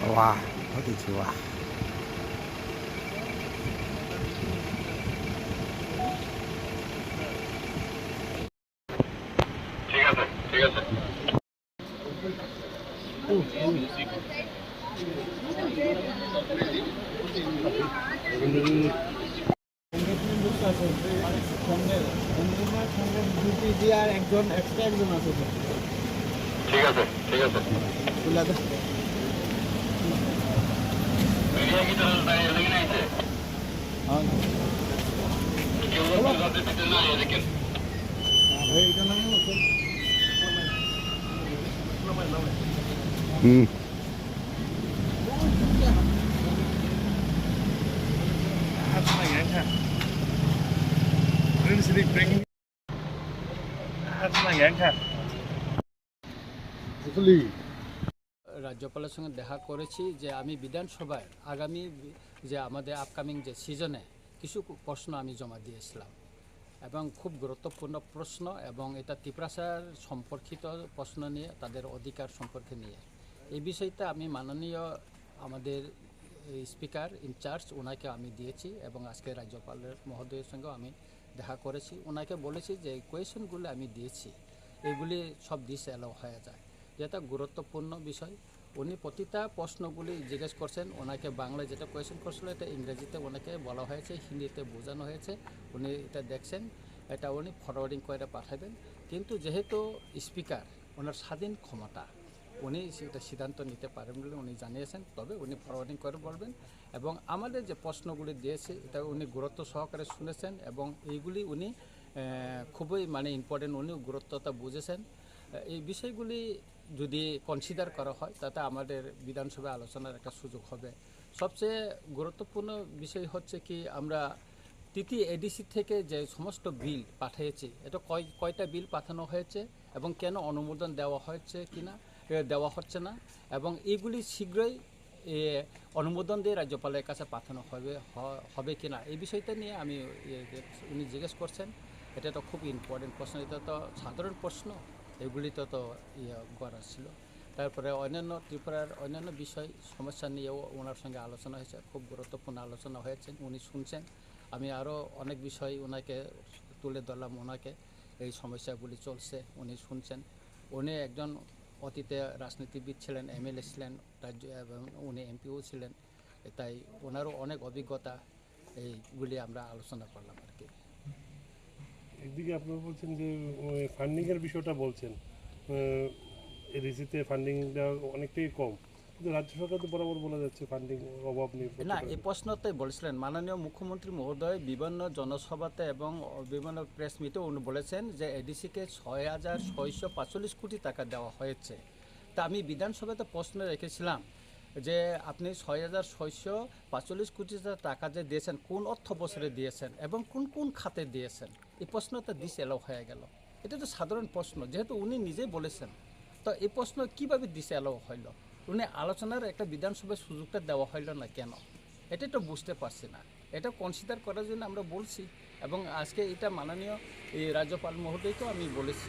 वाह बहुत ही वाह ঠিক আছে ঠিক আছে একজন এক্সট্রা একজন আছে ঠিক আছে ঠিক আছে মিডিয়া কি তোর বাইরে লেগে নাইছে কেউ যাতে দিতে না দেখেন এইটা নাই হচ্ছে রাজ্যপালের সঙ্গে দেখা করেছি যে আমি বিধানসভায় আগামী যে আমাদের আপকামিং যে সিজনে কিছু প্রশ্ন আমি জমা দিয়েছিলাম এবং খুব গুরুত্বপূর্ণ প্রশ্ন এবং এটা তিপ্রাসার সম্পর্কিত প্রশ্ন নিয়ে তাদের অধিকার সম্পর্কে নিয়ে এই বিষয়টা আমি মাননীয় আমাদের স্পিকার ইনচার্জ ওনাকে আমি দিয়েছি এবং আজকে রাজ্যপালের মহোদয়ের সঙ্গেও আমি দেখা করেছি ওনাকে বলেছি যে কোয়েশনগুলো আমি দিয়েছি এগুলি সব দিস এলাও হয়ে যায় যেটা গুরুত্বপূর্ণ বিষয় উনি প্রতিটা প্রশ্নগুলি জিজ্ঞেস করছেন ওনাকে বাংলায় যেটা কোয়েশন করছিল এটা ইংরেজিতে ওনাকে বলা হয়েছে হিন্দিতে বোঝানো হয়েছে উনি এটা দেখছেন এটা উনি ফরওয়ার্ডিং করে পাঠাবেন কিন্তু যেহেতু স্পিকার ওনার স্বাধীন ক্ষমতা উনি সেটা সিদ্ধান্ত নিতে পারেন বলে উনি জানিয়েছেন তবে উনি ফরওয়ার্ডিং করে বলবেন এবং আমাদের যে প্রশ্নগুলি দিয়েছে এটা উনি গুরুত্ব সহকারে শুনেছেন এবং এইগুলি উনি খুবই মানে ইম্পর্টেন্ট উনি গুরুত্বটা বুঝেছেন এই বিষয়গুলি যদি কনসিডার করা হয় তাতে আমাদের বিধানসভায় আলোচনার একটা সুযোগ হবে সবচেয়ে গুরুত্বপূর্ণ বিষয় হচ্ছে কি আমরা তৃতীয় এডিসি থেকে যে সমস্ত বিল পাঠিয়েছি এটা কয়টা বিল পাঠানো হয়েছে এবং কেন অনুমোদন দেওয়া হয়েছে কিনা দেওয়া হচ্ছে না এবং এইগুলি শীঘ্রই অনুমোদন দিয়ে রাজ্যপালের কাছে পাঠানো হবে কিনা এই বিষয়টা নিয়ে আমি উনি জিজ্ঞেস করছেন এটা তো খুব ইম্পর্টেন্ট প্রশ্ন এটা তো সাধারণ প্রশ্ন এগুলিতে তো করার ছিল তারপরে অন্যান্য ত্রিপুরার অন্যান্য বিষয় সমস্যা নিয়েও ওনার সঙ্গে আলোচনা হয়েছে খুব গুরুত্বপূর্ণ আলোচনা হয়েছে উনি শুনছেন আমি আরও অনেক বিষয় ওনাকে তুলে ধরলাম ওনাকে এই সমস্যাগুলি চলছে উনি শুনছেন উনি একজন অতীতে রাজনীতিবিদ ছিলেন এমএলএ ছিলেন রাজ্য এবং উনি এমপিও ছিলেন তাই ওনারও অনেক অভিজ্ঞতা এইগুলি আমরা আলোচনা করলাম আর কি একদিকে আপনারা বলছেন যে ফান্ডিংয়ের বিষয়টা বলছেন এডিসিতে ফান্ডিংটা অনেকটাই কম কিন্তু রাজ্য সরকার তো বরাবর বলা যাচ্ছে ফান্ডিং অভাব নেই না এই প্রশ্নটাই বলেছিলেন মাননীয় মুখ্যমন্ত্রী মহোদয় বিভিন্ন জনসভাতে এবং বিভিন্ন প্রেস মিটেও উনি বলেছেন যে এডিসিকে 6,645 কোটি টাকা দেওয়া হয়েছে তা আমি বিধানসভাতে প্রশ্ন রেখেছিলাম যে আপনি 6,645 কোটি টাকা যে দিয়েছেন কোন অর্থ বছরে দিয়েছেন এবং কোন কোন খাতে দিয়েছেন এই প্রশ্নটা দিস এলাও হয়ে গেল এটা তো সাধারণ প্রশ্ন যেহেতু উনি নিজেই বলেছেন তো এই প্রশ্ন কীভাবে দিস এলাও হইল উনি আলোচনার একটা বিধানসভার সুযোগটা দেওয়া হইল না কেন এটা তো বুঝতে পারছি না এটা কনসিডার করার জন্য আমরা বলছি এবং আজকে এটা মাননীয় এই রাজ্যপাল মহোদয়কেও আমি বলেছি